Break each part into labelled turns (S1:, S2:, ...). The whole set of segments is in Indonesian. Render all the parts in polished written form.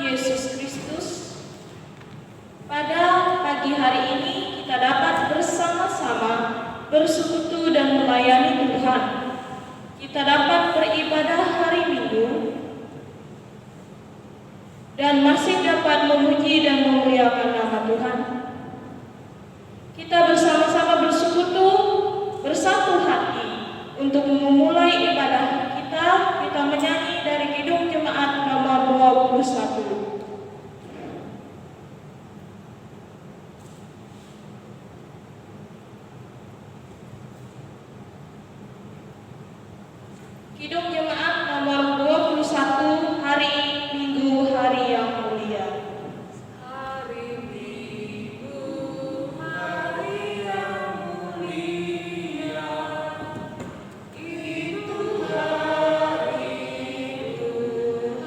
S1: Yesus Kristus, pada pagi hari ini kita dapat bersama-sama bersekutu dan melayani Tuhan. Kita dapat beribadah hari Minggu dan masih dapat memuji dan memuliakan nama Tuhan. Kita bersama-sama bersekutu, bersatu hati untuk memulai ibadah kita. Kita menyanyi dari Kidung Jemaat nomor 21. Kidung Jemaat nomor 21, hari Minggu, hari yang mulia.
S2: Hari Minggu, hari yang mulia, itu hari Tuhanku.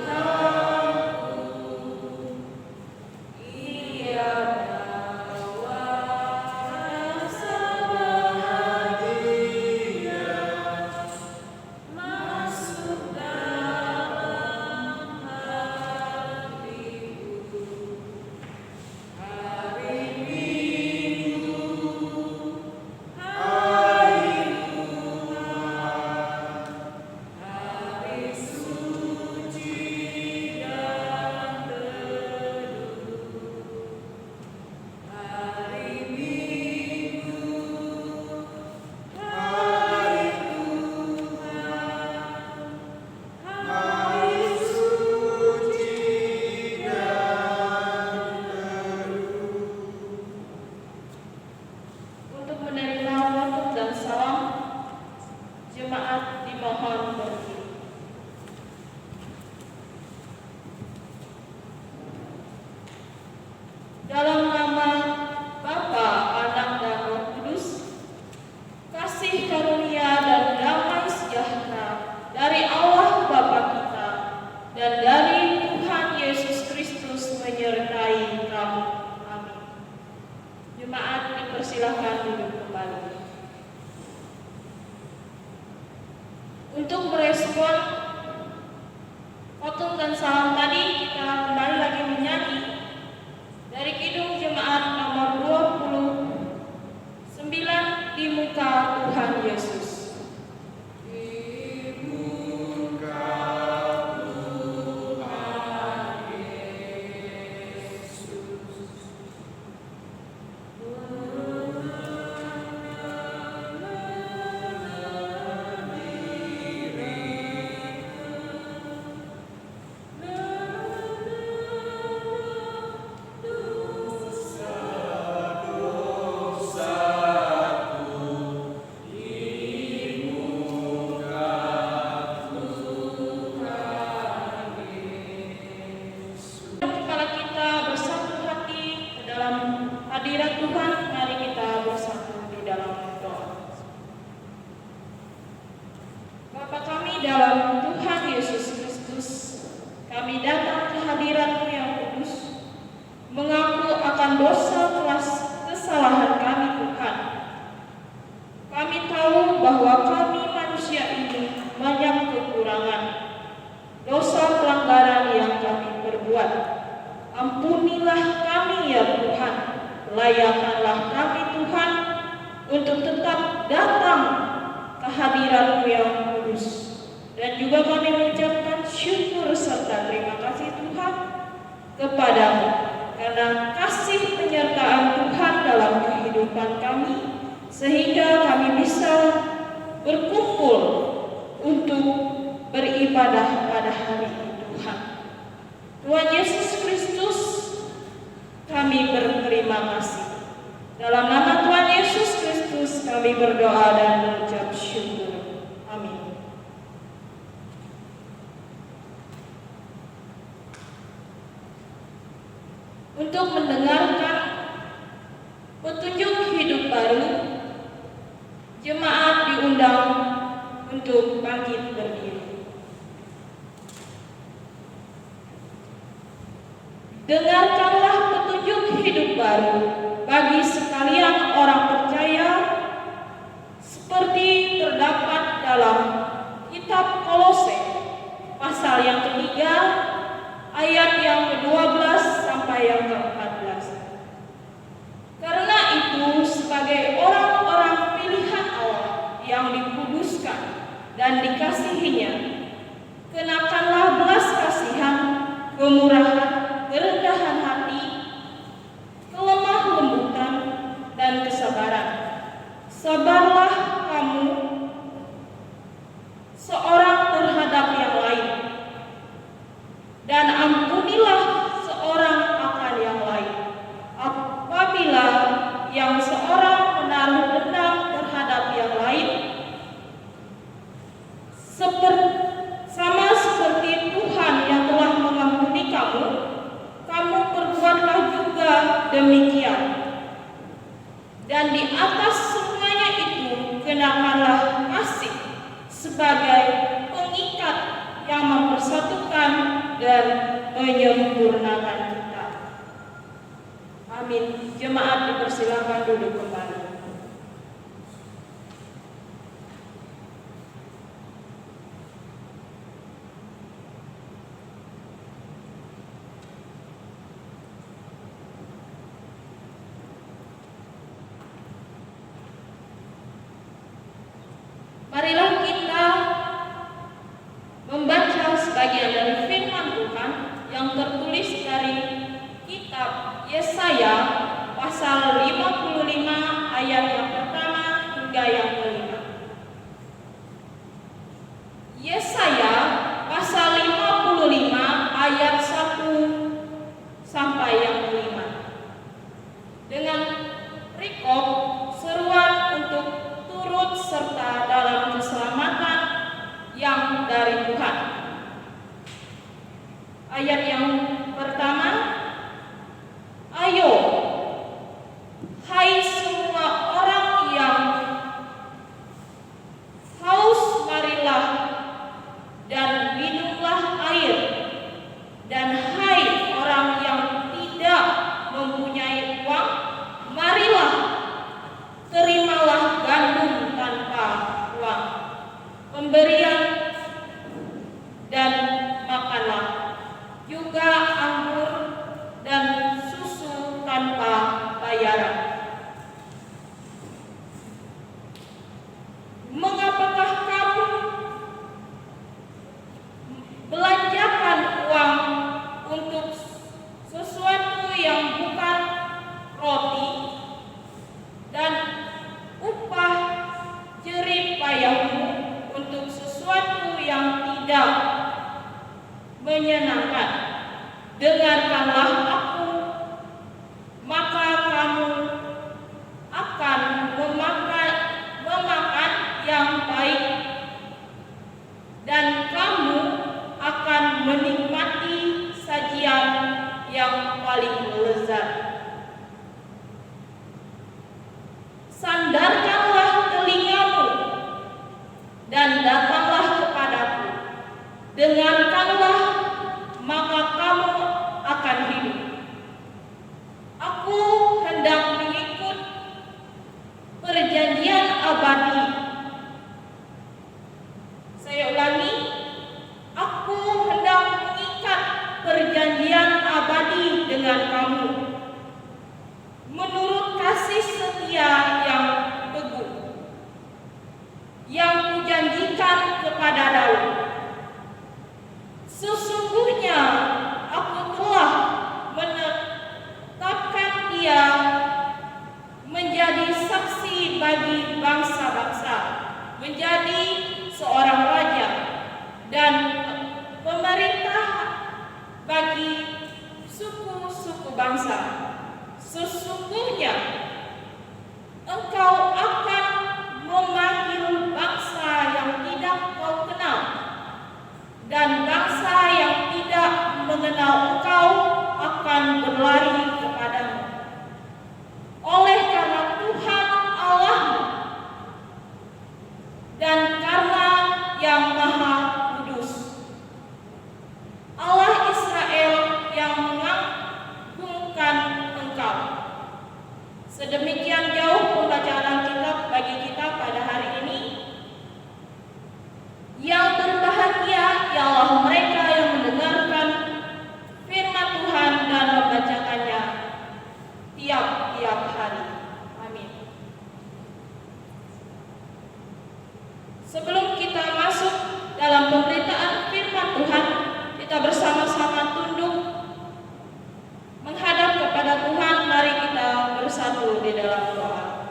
S2: Ia bawa rasa bahagia masuk dalam hatiku. Hari Minggu, hari Tuhan, hari suci dan teduh. Hari Minggu, hari Tuhan, hari suci dan teduh.
S1: Untuk menerima waktu dan salam, jemaat dimohon berdiri. Dalam nama Bapa, Anak, dan Roh Kudus, kasih karunia dan damai sejahtera dari Allah Bapa kita dan dari Tuhan Yesus Kristus menyertai kamu. Amin. Jemaat dipersilakan duduk kembali. Untuk merespon khotbah dan salam tadi, kita kembali lagi menyanyi dari Kidung Jemaat nomor 29, di muka Tuhan Yesus.
S2: Di muka Tuhan Yesus,
S1: Kepala kita bersatu hati ke dalam hadirat Tuhan. Mari kita bersatu di dalam doa. Bapa kami dalam Tuhan Yesus Kristus, kami datang ke hadirat-Mu yang kudus, mengaku akan dosa kelas kesalahan kami Tuhan. Kami tahu bahwa kami manusia ini banyak kekurangan, dosa pelanggaran yang kami perbuat. Ampunilah kami ya Tuhan, layakkanlah kami Tuhan untuk tetap datang ke hadirat-Mu yang kudus. Dan juga kami mengucapkan syukur serta terima kasih Tuhan kepadamu karena kasih penyertaan Tuhan dalam kehidupan kami, sehingga kami bisa berkumpul untuk beribadah pada hari ini Tuhan. Tuhan Yesus Kristus, kami berterima kasih. Dalam nama Tuhan Yesus Kristus kami berdoa dan mengucap syukur. Amin. Untuk mendengarkan petunjuk hidup baru, jemaat diundang untuk bangkit berdiri. Dengarkanlah petunjuk hidup baru bagi sekalian orang percaya, seperti terdapat dalam kitab Kolose pasal yang ketiga ayat yang ke-12 sampai yang ke-14. Karena itu, sebagai orang-orang pilihan Allah yang dikuduskan dan dikasihinya, kenakanlah belas kasihan, kemurahan, kerendahan hati, kelemah lembutan, dan kesabaran. Sabarlah kamu seorang terhadap yang lain, dan ampunilah seorang akan yang lain. Apabila yang seorang menaruh dendam terhadap yang lain, sama seperti Tuhan yang telah mengampuni kamu, kamu perbuatlah juga demikian. Dan di atas semuanya itu, kenakanlah kasih sebagai pengikat yang mempersatukan dan menyempurnakan kita. Amin. Jemaat dipersilakan duduk kembali. Marilah kita membaca sebagian dari firman Tuhan yang tertulis dari kitab Yesaya pasal 55 ayat yang pertama hingga yang kelima. Yesaya pasal 55 ayat 1 sampai yang kelima. Dengan rekop seruan untuk turut serta dalam keselamatan yang dari Tuhan. Ayat yang pertama, ayo, hai semua orang yang haus, marilah dan minumlah air. Dan hai orang yang tidak mempunyai uang, marilah, terimalah gandum tanpa uang, pemberian, dan makanlah juga anggur dan susu tanpa bayaran. Mengapakah kamu belanjakan uang untuk sesuatu yang bukan roti, dan upah jerih payahmu untuk sesuatu yang tidak menyenangkan? Dengarkanlah aku, maka kamu akan memakan yang baik, dan kamu akan menikmati sajian yang paling lezat. Sandarkanlah telingamu dan datanglah kepadaku. Dengarkanlah, maka kamu akan hidup. Aku hendak mengikut perjanjian abadi. Saya ulangi, aku hendak mengikat perjanjian abadi dengan kamu, menurut kasih setia yang teguh yang kujanjikan kepada Daud. Sesungguhnya aku telah menetapkan dia menjadi saksi bagi bangsa-bangsa, menjadi seorang raja dan pemerintah bagi suku-suku bangsa. Sesungguhnya engkau akan memanggil bangsa yang tidak kau kenal, dan bangsa yang tidak mengenal engkau akan berlari kepadamu. Oleh karena Tuhan Allahmu dan karena yang Maha Kudus, Allah Israel yang mengagungkan engkau. Sedemikian jauh pembacaan Alkitab bagi kita pada hari ini. Yang berbahagia ialah mereka yang mendengarkan Sebelum kita masuk dalam pemberitaan firman Tuhan, kita bersama-sama tunduk menghadap kepada Tuhan. Mari kita bersatu di dalam doa.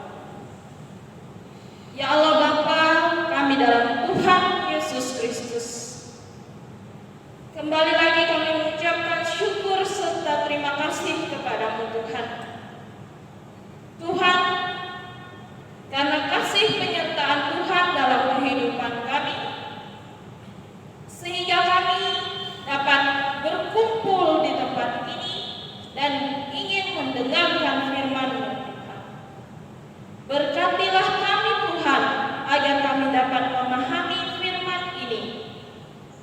S1: Ya Allah Bapa kami dalam Tuhan Yesus Kristus, kembali lagi kami mengucapkan syukur serta terima kasih kepadamu Tuhan. Tuhan, karena kasih penyertaan Tuhan dalam kehidupan kami, sehingga kami dapat berkumpul di tempat ini dan ingin mendengarkan firman-Mu Tuhan. Berkatilah kami Tuhan, agar kami dapat memahami firman ini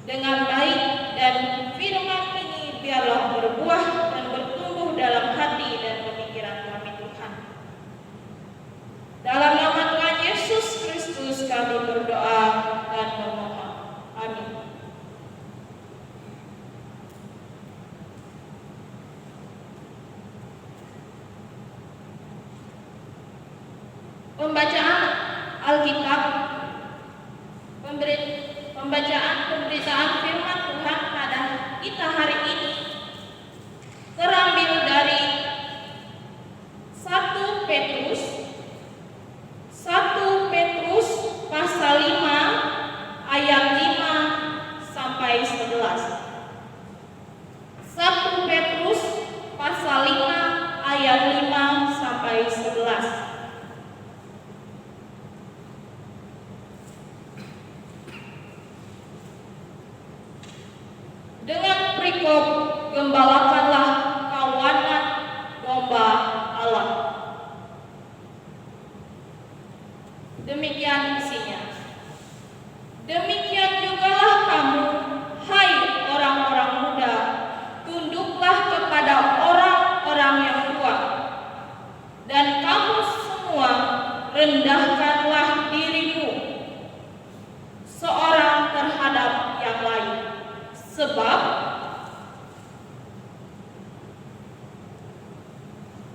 S1: dengan baik, dan firman ini biarlah berbuah dan bertumbuh dalam hati dan pemikiran kami Tuhan. Dalam nama Tuhan Yesus Kristus kami berdoa dan memohon. Amin. Pembacaan Alkitab, pemberitaan firman Tuhan pada kita hari ini terambil dari 1 Petrus pasal 5 ayat 5 sampai 11. 1 Petrus pasal 5 ayat 5 sampai 11. Dengan perikop gembalakanlah kawanan domba Allah. Demikian isinya. Demikian jugalah kamu, hai orang-orang muda, tunduklah kepada orang-orang yang tua, dan kamu semua rendahkanlah dirimu seorang terhadap yang lain. Sebab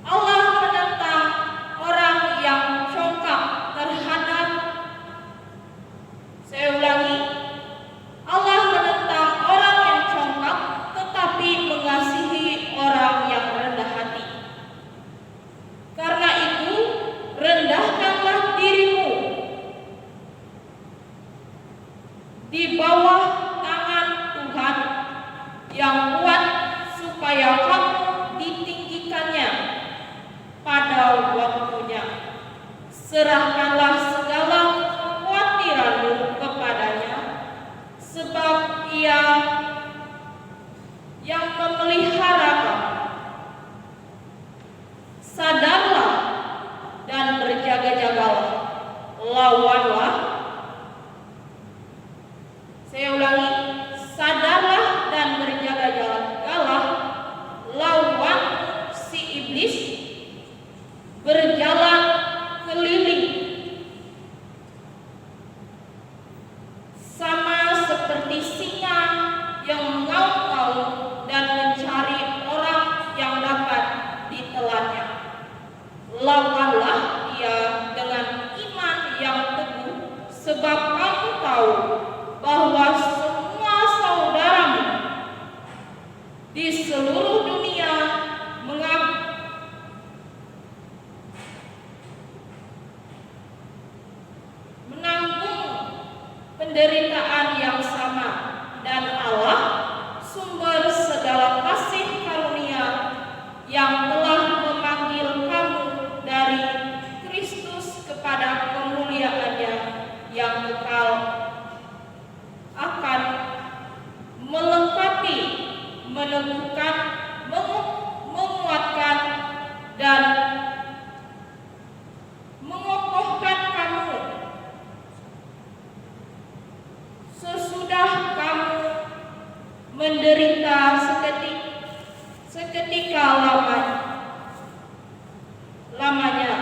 S1: Allah menentang orang yang congkak terhadap, saya ulangi, Allah menentang orang yang congkak tetapi mengasihi orang yang rendah hati. Karena itu, rendahkanlah dirimu di bawah tangan Tuhan yang kuat, supaya kamu ditinggikannya pada waktunya. Serahkanlah segala kekhawatiranmu kepadanya, sebab Ia yang memelihara kamu. Sadarlah dan berjaga-jagalah, lawanlah. Saya ulangi, sadarlah dan berjaga-jagalah, lawan si iblis berjalan keliling sama seperti singa yang mengaum-ngaum dan mencari orang yang dapat ditelannya. Lawanlah ia dengan iman yang teguh, sebab kamu tahu bahwa semua saudaramu di seluruh dunia menanggung penderitaan yang sama, dan Allah, sumber segala kasih karunia, yang telah memanggil kamu dari Kristus kepada kemuliaan-Nya yang kekal, akan melengkapi, meneguhkan, menguatkan, dan mengokohkan kamu sesudah kamu menderita seketika lamanya.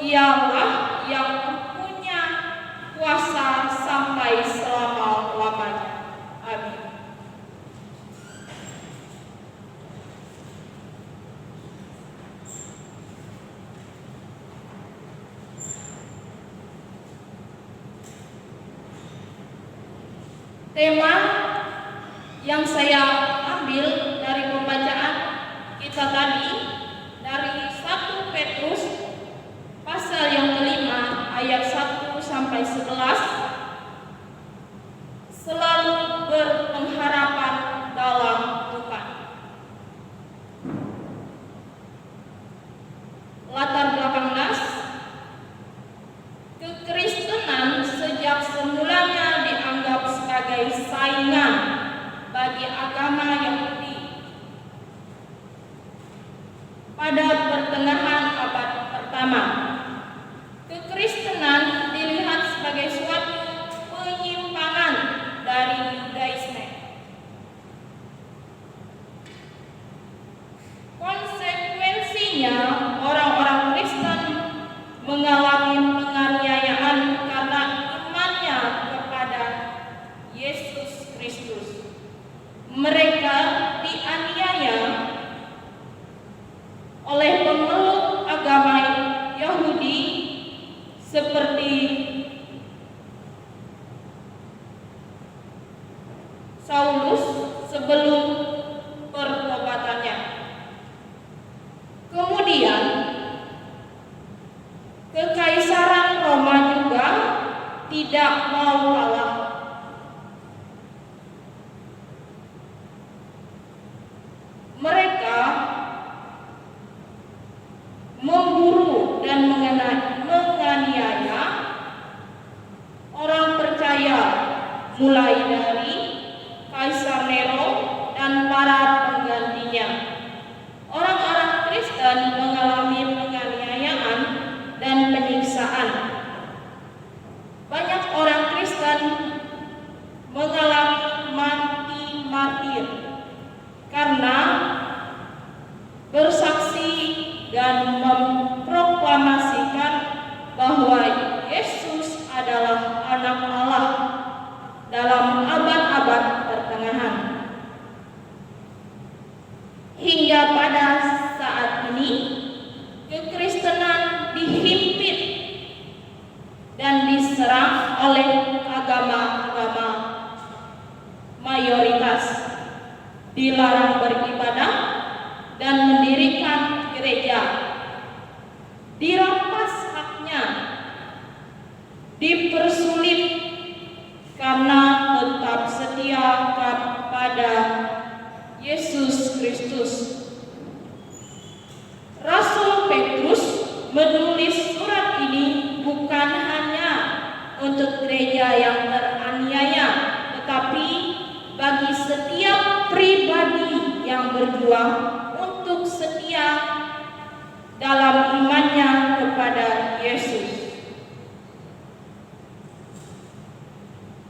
S1: Ialah yang punya kuasa sampai selama-lamanya. Amin. Tema yang saya ambil dari pembacaan kita tadi dari 1 Petrus pasal yang kelima ayat 1 sampai 11, selalu berpengharapan dalam Tuhan. Latar belakang nas, kekristenan sejak semulanya dianggap sebagai saingan bagi agama Yahudi. Pada pertengahan abad pertama, kekristenan dilihat sebagai suatu penyimpangan dari Yudaisme. Konsekuensinya, orang-orang Kristen mengalami penganiayaan karena imannya kepada Yesus Kristus. Mereka dianiaya oleh pemeluk agama Yahudi seperti Saulus sebelum pertobatannya. Kemudian Kekaisaran Roma juga tidak mau kalah. Mereka memburu dan menganiaya orang percaya, mulai dari Kaisar Nero dan para penggantinya. Orang-orang Kristen mengalami penganiayaan dan penyiksaan. Banyak orang Kristen mengalami mati martir karena bersaksi dan memproklamasikan bahwa Yesus adalah anak Allah dalam abad-abad pertengahan. Hingga pada saat ini, kekristenan dihimpit dan diserang oleh agama-agama mayoritas, dilarang beribadah dan mendirikan gereja, dirampas haknya, dipersulit karena tetap setia kepada Yesus Kristus. Rasul Petrus menulis surat ini bukan hanya untuk gereja yang teraniaya, tetapi bagi setiap pribadi yang berjuang untuk setia dalam imannya kepada Yesus.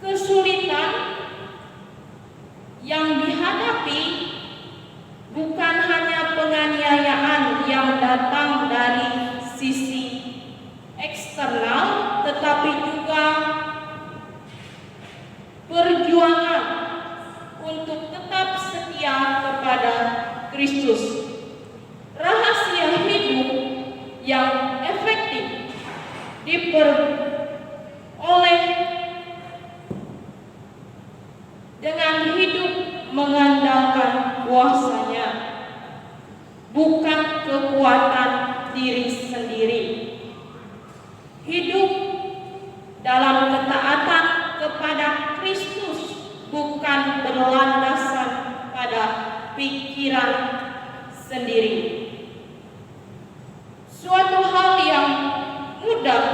S1: Kesulitan yang dihadapi bukan hanya penganiayaan yang datang dari sisi eksternal, tetapi juga perjuangan untuk tetap setia kepada Kristus. Rahasia hidup yang efektif diperoleh dengan hidup mengandalkan kuasa-Nya, bukan kekuatan diri sendiri. Hidup dalam ketaatan kepada Kristus bukan berlandasan pada pikiran sendiri. Suatu hal yang mudah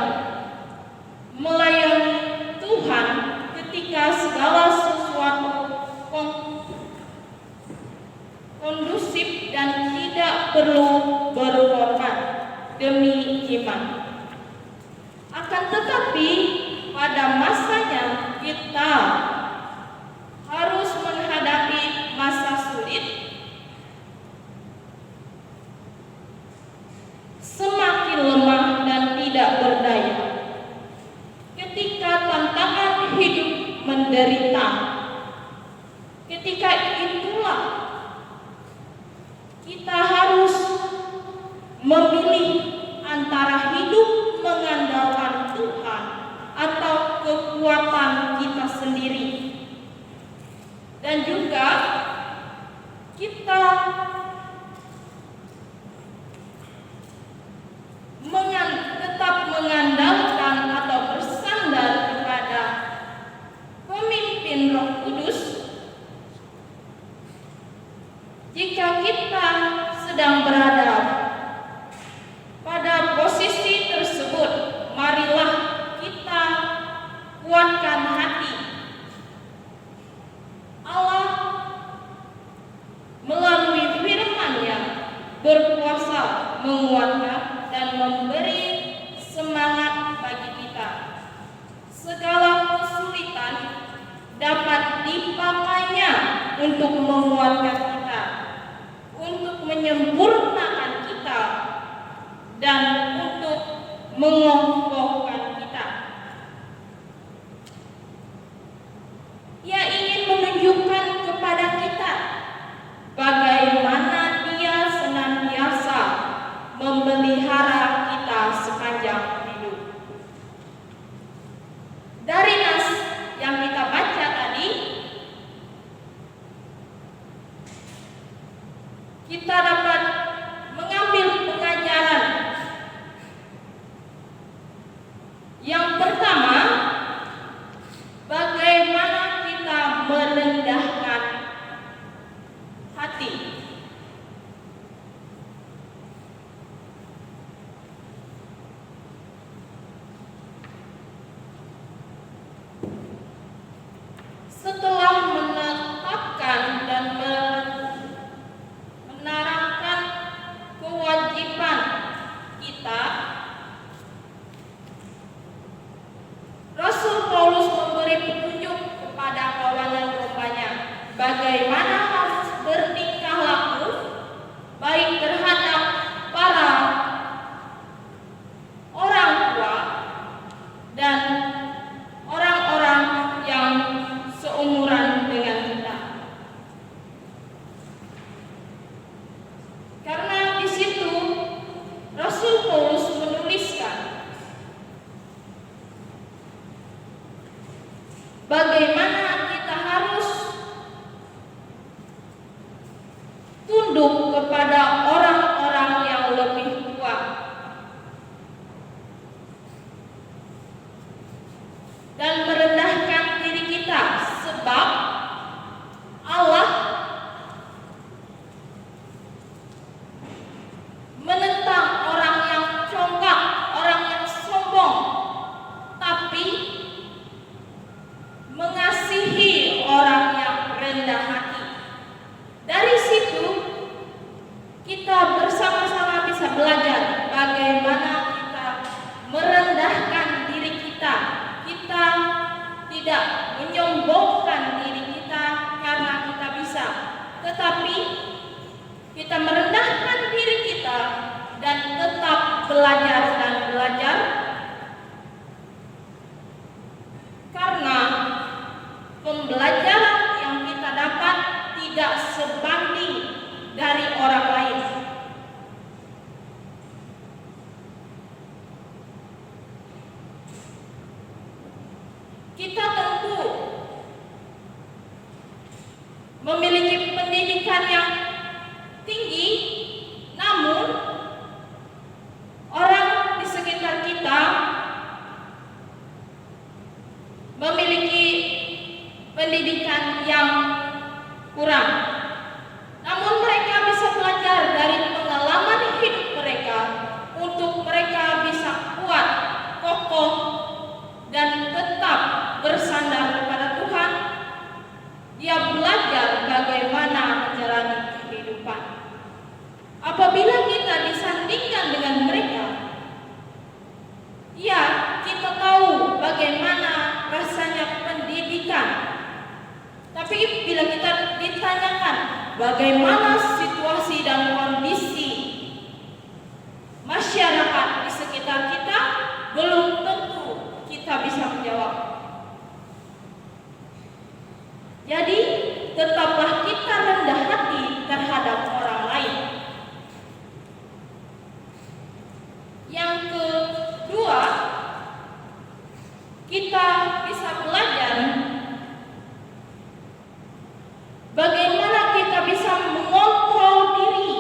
S1: melayani Tuhan ketika segala sesuatu kondusif dan tidak perlu berkorban demi iman. Akan tetapi pada masanya kita harus menghadapi masa sulit, semakin lemah dan tidak berdaya. Ketika tantangan hidup menderita, ketika itulah kita harus memilih antara hidup mengandalkan Tuhan atau kekuatan kita sendiri. kuatkan hati. Allah melalui firman-Nya berkuasa menguatkan dan memberi semangat bagi kita. Segala kesulitan dapat dipakainya untuk menguatkan kita, untuk menyempurnakan kita, dan untuk mengokohkan kita. Ia ingin menunjukkan kepada kita bagaimana Dia senantiasa memelihara kita sepanjang hidup. Dari nas yang kita baca tadi, kita dapat mengambil pengajaran. Yang pertama, bagaimana kita merendahkan hati. Setelah menetapkan dan menerangkan kewajiban kita, Rasul Paulus memberi petunjuk kepada kawanan Romanya bagaimana harus bertingkah laku baik terhadap para orang tua dan orang-orang yang seumuran dengan kita. Karena di situ Rasul Paulus menuliskan bagaimana kita harus tunduk kepada orang-orang yang lebih tua. Dan merendahkan diri kita, sebab Allah menentang orang yang congkak, orang yang sombong, tapi mengasihi orang yang rendah hati. Dari situ kita bersama-sama bisa belajar bagaimana kita merendahkan diri kita. Kita tidak menyombongkan diri kita karena kita bisa, tetapi kita merendahkan diri kita dan tetap belajar dan belajar, karena pembelajaran yang kita dapat tidak sebanding dari orang lain. Kita tentu memiliki pendidikan yang tinggi, namun orang di sekitar kita memiliki pendidikan yang kurang. Namun mereka bisa belajar dari pengalaman hidup mereka untuk mereka bisa kuat, kokoh, dan tetap bersandar kepada Tuhan. Dia belajar bagaimana menjalani kehidupan. Apabila kita disandingkan dengan mereka, ya, kita tahu bagaimana rasanya pendidikan. Tapi bila kita ditanyakan bagaimana situasi dan kondisi masyarakat di sekitar kita, belum tentu kita bisa menjawab. Jadi, tetaplah kita rendah hati terhadap orang lain. Yang kedua, kita bisa belajar bagaimana kita bisa mengontrol diri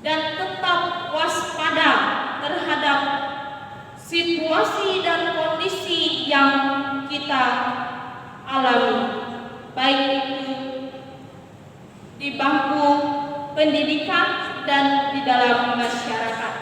S1: dan tetap waspada terhadap situasi dan kondisi yang kita alami, baik itu di bangku pendidikan dan di dalam masyarakat.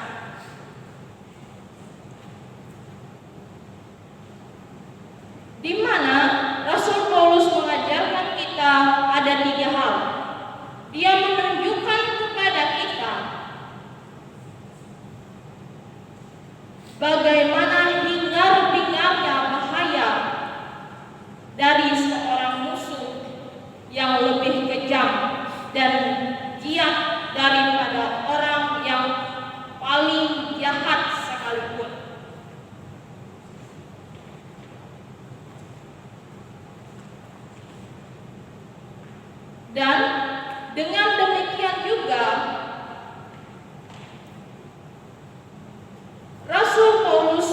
S1: bagaimana hingar-bingarnya bahaya dari seorang musuh yang lebih kejam dan giat daripada orang yang paling jahat sekalipun. Dan dengan demikian juga Rasul Paulus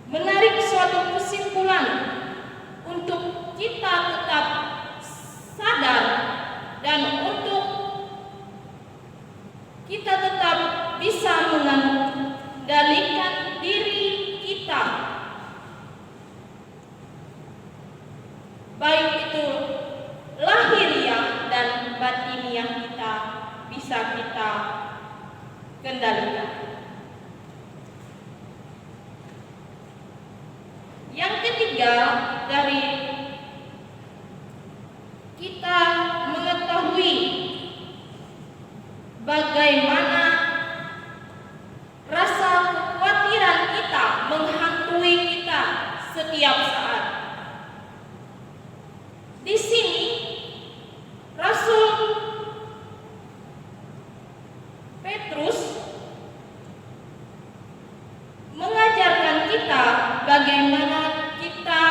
S1: menarik suatu kesimpulan untuk kita tetap sadar dan untuk kita tetap bisa mengendalikan diri kita, baik itu lahiriah dan batiniah kita bisa kita kendalikan. Yang ketiga, dari kita mengetahui bagaimana rasa kekhawatiran kita menghantui kita setiap saat. Di sini Rasul Petrus mengajarkan kita bagaimana kita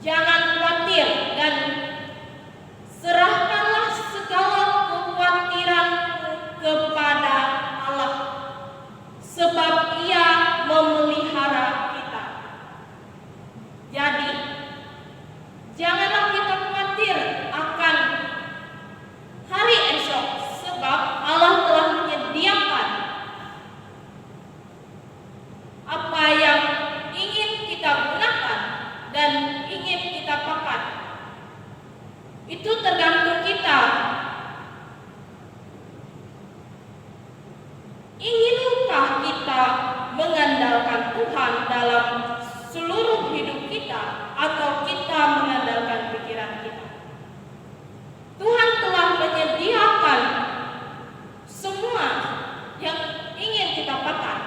S1: jangan khawatir dan serahkanlah segala kekhawatiran kepada Allah, sebab Ia memelihara kita. Jadi janganlah kita khawatir akan hari esok, sebab Allah telah menyediakan apa yang ingin kita gunakan dan ingin kita pakai. Itu tergantung kita. Inginkah kita mengandalkan Tuhan dalam seluruh hidup kita, atau kita mengandalkan pikiran kita? Tuhan telah menyediakan semua yang ingin kita pakai.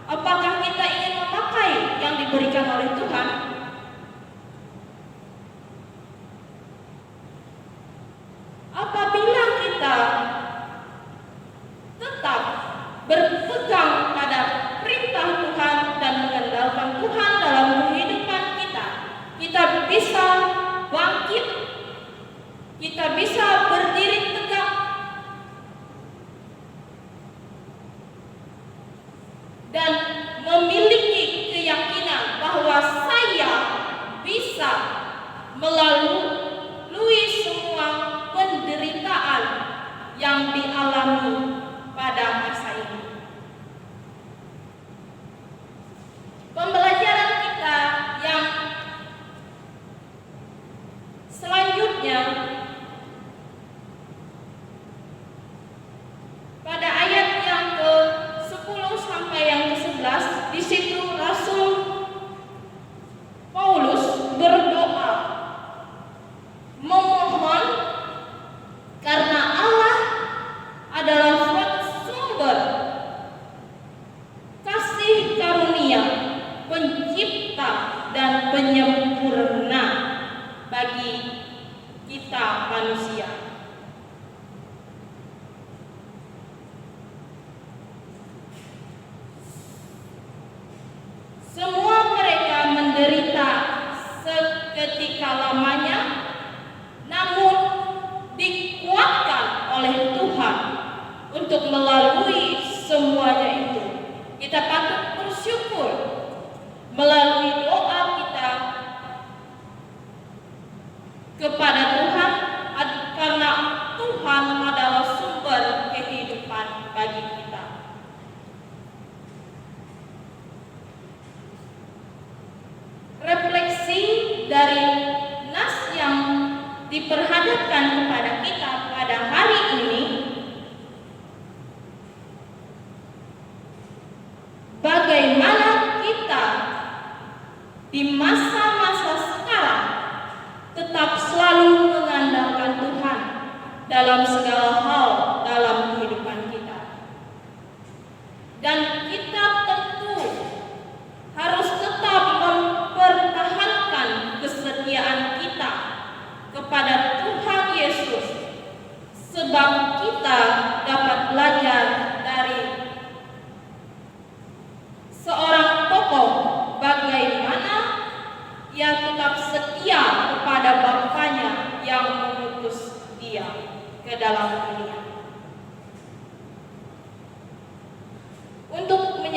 S1: Apakah kita ingin memakai yang diberikan oleh Tuhan? Apabila kita tetap berpegang pada perintah Tuhan dan mengandalkan Tuhan dalam kehidupan kita, kita bisa bangkit, kita bisa berdiri tegak, dan memiliki keyakinan bahwa saya bisa melalui semua penderitaan yang dialami pada masa ini. Pembelajaran kita yang selanjutnya pada ayat yang ke-10 sampai yang ke-11, di situ Rasul Paulus berdoa memohon karena Allah adalah suatu sumber kasih karunia, pencipta dan penyempurna bagi kita manusia. Semua mereka menderita seketika lamanya, namun dikuatkan oleh Tuhan untuk melalui semuanya itu. Kita patut bersyukur melalui doa kita kepada Tuhan, karena Tuhan adalah sumber kehidupan bagi kita. Refleksi dari nas yang diperhadapkan kepada kita pada hari ini, bagaimana kita di masa-masa sekarang tetap selalu mengandalkan Tuhan dalam segala hal dalam kehidupan kita.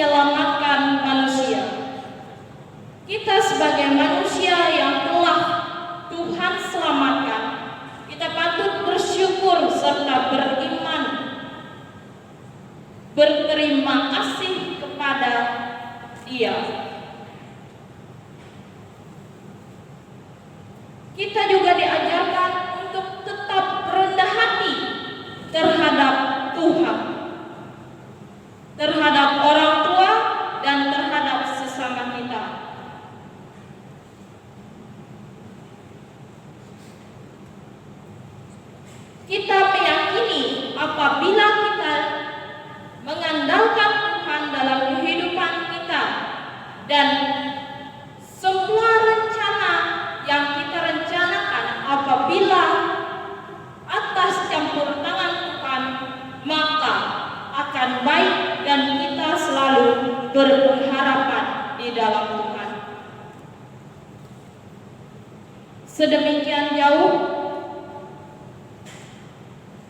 S1: menyelamatkan manusia. Kita sebagai manusia yang telah Tuhan selamatkan, kita patut bersyukur serta beriman, berterima kasih kepada Dia. Kita juga diajarkan untuk tetap rendah hati terhadap Tuhan, terhadap orang tua, dan terhadap sesama kita. Kita meyakini apabila kita mengandalkan Tuhan dalam kehidupan kita dan semua rencana yang kita rencanakan apabila atas campur tangan Tuhan, maka akan baik dan kita selalu berpengharapan di dalam Tuhan. Sedemikian jauh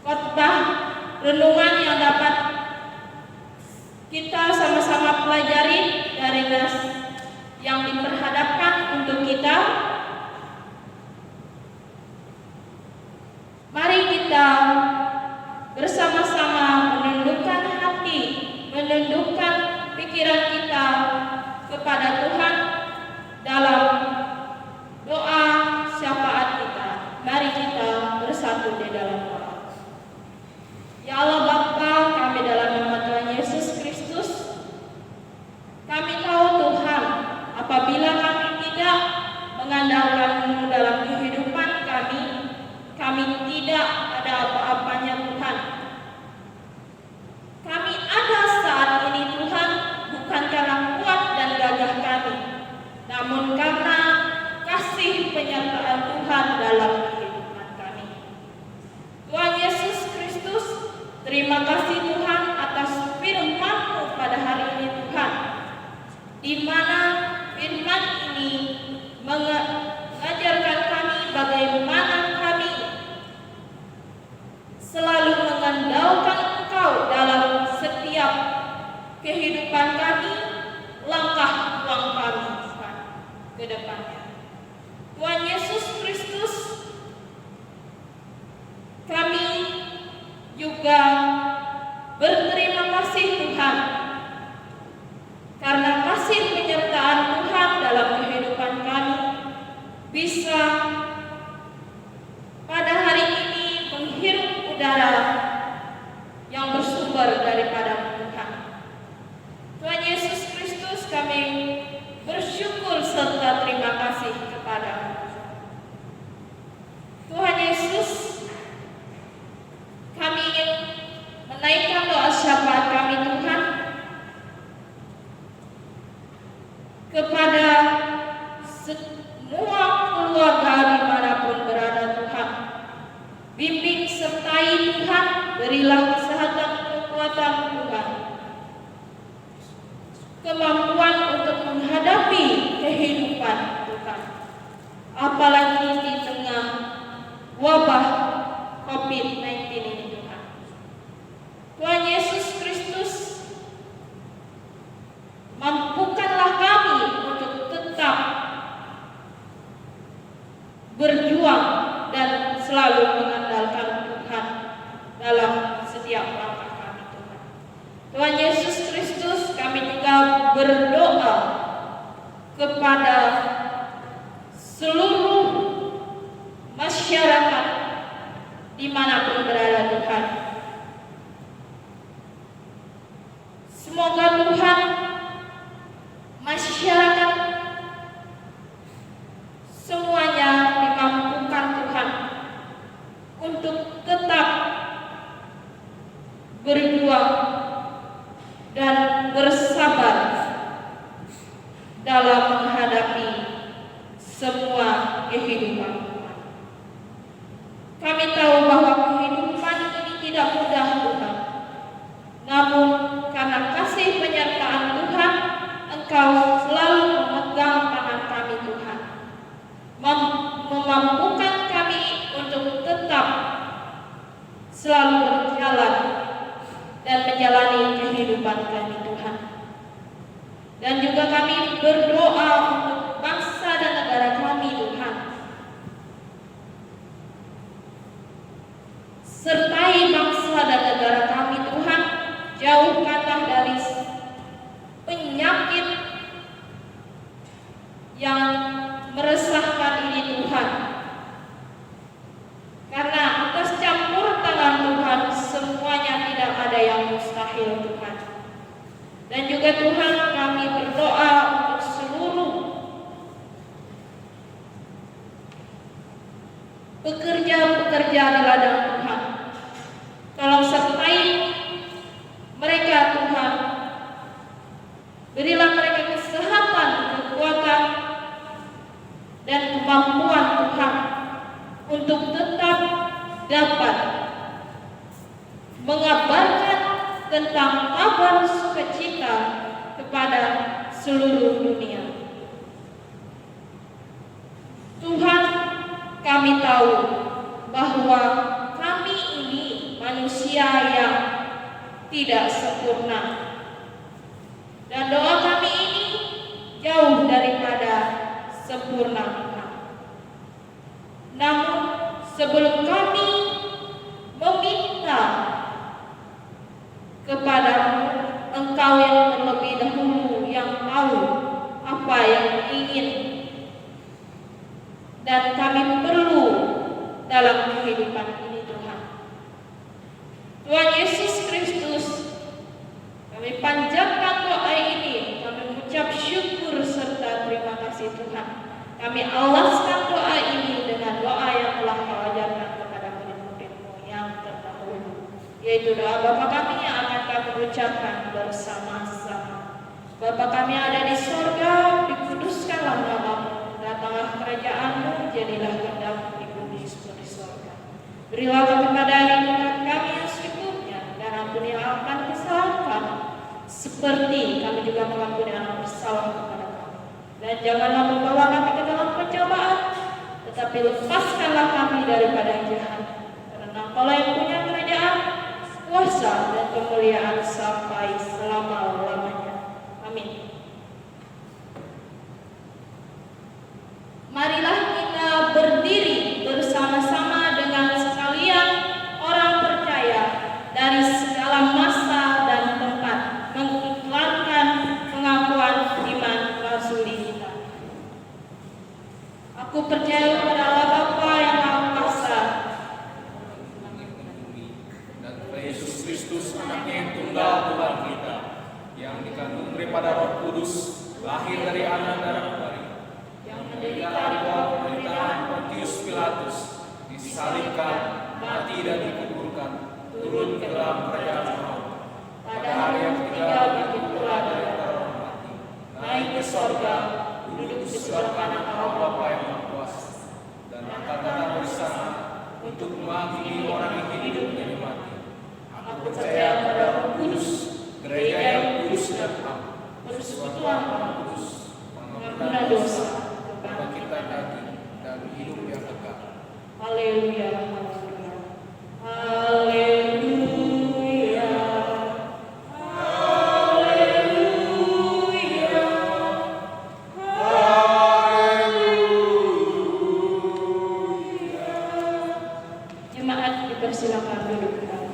S1: khotbah renungan yang dapat kita sama-sama pelajari dari nas yang diperhadapkan untuk kita. Mari kita bersama-sama menundukkan hati, menundukkan pikiran kita kepada Tuhan dalam doa syafaat kita. Mari kita bersatu di dalam doa. Ya Allah Bapa, kami dalam nama Tuhan Yesus Kristus, kami tahu Tuhan, apabila kami tidak mengandalkan-Mu dalam kehidupan kami tidak ada apa-apanya Tuhan. Kami ada saat ini Tuhan bukan karena kuat dan gagah kami, namun karena kasih penyertaan Tuhan dalam kehidupan kami. Tuhan Yesus Kristus, terima kasih Tuhan atas firman-Mu pada hari ini Tuhan, di mana firman ini mengajarkan kami bagaimana kami selalu mengandalkan Engkau dalam setiap kehidupan kami, langkah-langkah kami Tuhan ke depannya. Tuhan Yesus Kristus, kami juga berterima kasih Tuhan karena kasih penyertaan Tuhan dalam kehidupan kami bisa pada hari ini menghirup udara yang bersumber daripada Tuhan. Tuhan Yesus Kristus, kami bersyukur serta terima kasih kepada-Mu. Tuhan Yesus, kami ingin menaikkan doa syafaat kami Tuhan kepada semua keluarga dimanapun berada Tuhan. Bimbing sertai Tuhan, berilah kesehatan, kekuatan Tuhan, kemampuan untuk menghadapi kehidupan Tuhan, apalagi di tengah wabah COVID-19 ini Tuhan. Tuhan Yesus Kristus, mampukanlah kami untuk tetap berjuang dan selalu mengandalkan Tuhan dalam setiap langkah kami Tuhan. Tuhan Yesus Kristus, kami juga berdoa kepada seluruh masyarakat dimanapun berada Tuhan. Semoga Tuhan, masyarakat semuanya dimampukan Tuhan untuk tetap berjuang dan bersabar dalam menghadapi semua kehidupan Tuhan. Kami tahu bahwa kehidupan ini tidak mudah Tuhan, namun karena kasih penyertaan Tuhan, Engkau selalu memegang tangan kami Tuhan, memampukan kami untuk tetap selalu berjalan dan menjalani kehidupan kami Tuhan. Dan juga kami berdoa untuk bangsa dan negara kami, Tuhan. Sertai bangsa dan negara kami, Tuhan. Jauhkanlah dari penyakit yang meresahkan ini, Tuhan. Karena atas campur tangan Tuhan, semuanya tidak ada yang mustahil, Tuhan. Dan juga Tuhan, kami berdoa untuk seluruh pekerja-pekerja di ladang Tuhan. Tolong sertai mereka, Tuhan. Berilah mereka kesehatan, kekuatan, dan kemampuan, Tuhan, untuk tetap dapat mengabarkan tentang kabar sukacita kepada seluruh dunia. Tuhan, kami tahu bahwa kami ini manusia yang tidak sempurna, dan doa kami ini jauh daripada sempurna, Tuhan. Namun sebelum kami meminta kepadamu, Engkau yang terlebih dahulu yang tahu apa yang ingin dan kami perlu dalam kehidupan ini, Tuhan. Tuhan Yesus Kristus, kami panjatkan doa ini, kami mengucap syukur serta terima kasih, Tuhan. Kami alaskan doa ini dengan doa yang telah Kau ajarkan kepada murid-murid-Mu yang terdahulu, yaitu doa Bapa kami yang akan kami ucapkan bersama-sama. Bapa kami yang ada di sorga, dikuduskanlah nama-Mu, datanglah kerajaan-Mu, jadilah kehendak-Mu di bumi seperti sorga. Berilah kami pada hari ini kami yang secukupnya, dan ampunilah akan kesalahan kami, seperti kami juga mengampuni orang bersalah kepada kami. Dan janganlah membawa kami ke dalam pencobaan, tetapi lepaskanlah kami daripada yang jahat. Karena Kaulah yang punya kerajaan, kuasa, dan kemuliaan sampai selama-lamanya. Amin. Marilah kita berdiri bersama-sama dengan sekalian orang percaya dari segala masa dan tempat, mengiklankan pengakuan iman rasuli kita. Aku percaya kepada Allah Bapa yang Maha Kuasa,
S2: dan kepada Yesus Kristus, anaknya yang tunggal Tuhan kita, yang dikandung daripada Roh Kudus, lahir dari anak darah Maria, yang menderita di bawah pemerintahan Pontius Pilatus, disalibkan, mati dan dikuburkan, turun ke dalam kerajaan maut. Pada hari yang ketiga bangkit pula dari antara orang mati, naik ke sorga, duduk di sebelah kanan Allah Bapa yang Maha Kuasa, dan akan datang bersama untuk menghakimi orang yang hidup dan yang mati. Aku percaya pada Roh Kudus, gereja yang kudus dan am, persekutuan Roh Kudus, pengampunan dosa, kebangkitan daging, dan hidup yang kekal.
S1: Haleluya, haleluya, haleluya, haleluya, haleluya. Jemaat dipersilakan duduk kembali.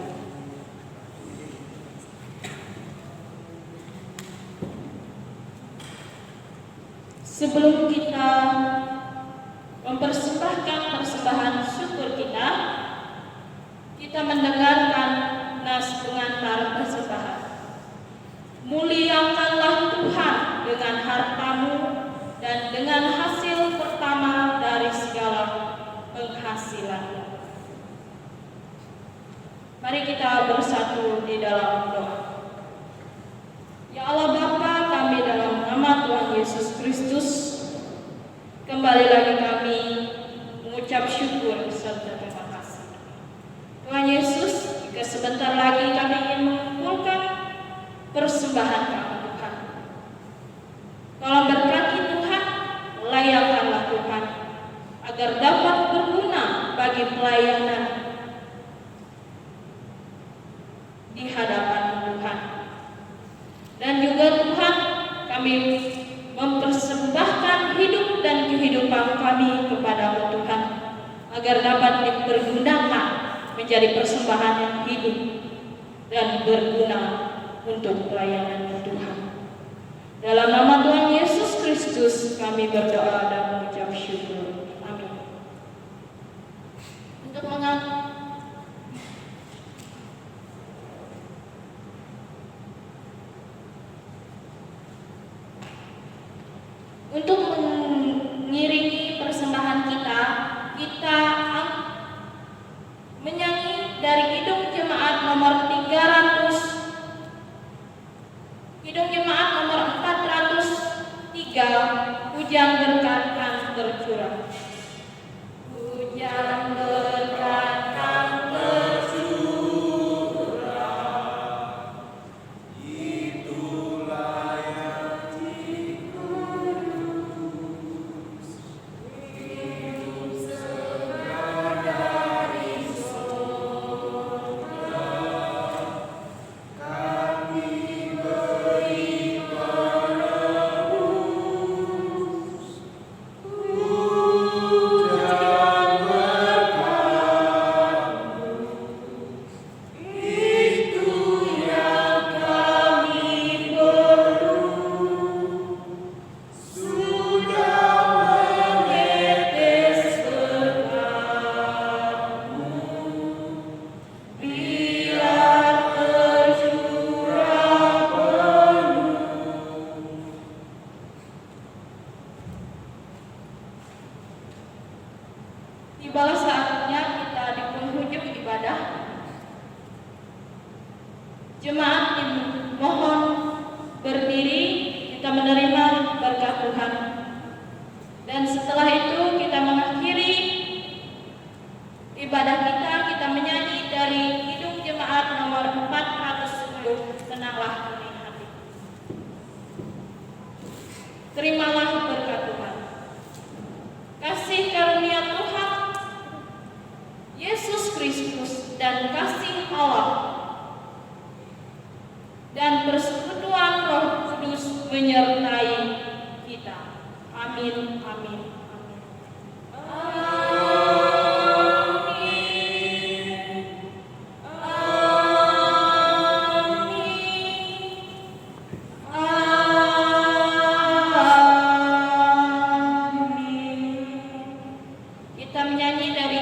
S1: Sebelum kita mempersembahkan persembahan syukur kita mendengarkan nas pengantar persembahan. Muliakanlah Tuhan dengan hartamu dan dengan hasil pertama dari segala penghasilanmu. Mari kita bersatu di dalam doa. Ya Allah Bapa, kami dalam nama Tuhan Yesus Kristus, kembali lagi kami mengucap syukur serta terima kasih. Tuhan Yesus, jika sebentar lagi kami ingin mengumpulkan persembahan kami, Tuhan, tolong berkati Tuhan, layakkanlah Tuhan, agar dapat berguna bagi pelayanan di hadapan Tuhan. Dan juga Tuhan, kami mempersembahkan hidup dan kehidupan kami kepada Tuhan, agar dapat dipergunakan menjadi persembahan yang hidup dan berguna untuk pelayanan Tuhan. Dalam nama Tuhan Yesus Kristus kami berdoa dan mengucap syukur. Amin. Untuk mengiringi persembahan kita menyanyi dari Kidung Jemaat nomor 300, Kidung Jemaat nomor 403, Hujan berkat kan tercurah. Hujan berkat kan tercurah,
S2: itulah yang dikudus, hidup segar dari sorga, kami beri penebus. Hujan berkat, itu yang kami perlu, sudah menetes berkat-Mu, biar tercurah penuh.
S1: Tibalah saatnya kita di penghujung ibadah. Jemaat dimohon berdiri, kita menerima berkat Tuhan. Dan setelah itu kita mengakhiri ibadah kita menyanyi dari Kidung Jemaat nomor 410, Tenanglah Hening Hati. Terimalah berkat Tuhan. Kasih karunia Tuhan Yesus Kristus dan kasih Allah dan persekutuan Roh Kudus menyertai kita. Amin, amin, amin. Kita menyanyi dari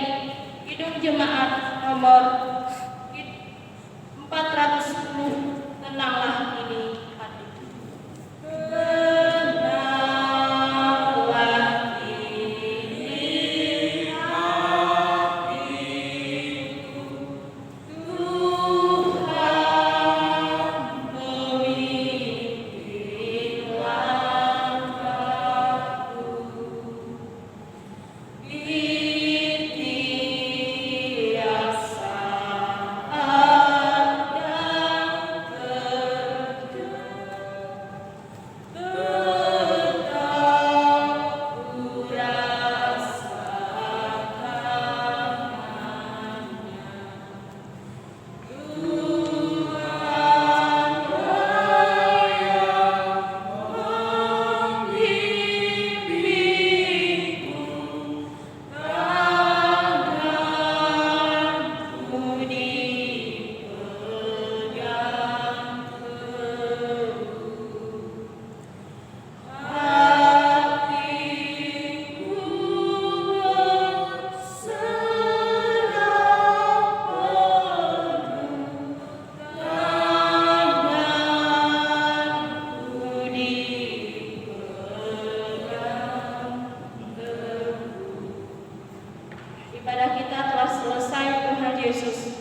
S1: Kidung Jemaat nomor 410, Tenanglah Ini Hati. Tenanglah ini hatiku, Tuhan memimpin langkahku. Setiap saat dan kerja, tetap ku rasakannya. Tuhanlah yang membimbingku, tanganku dipegang teguh, hatiku berserah penuh, tanganku dipegang teguh. Ibadah kita telah selesai, Tuhan Yesus.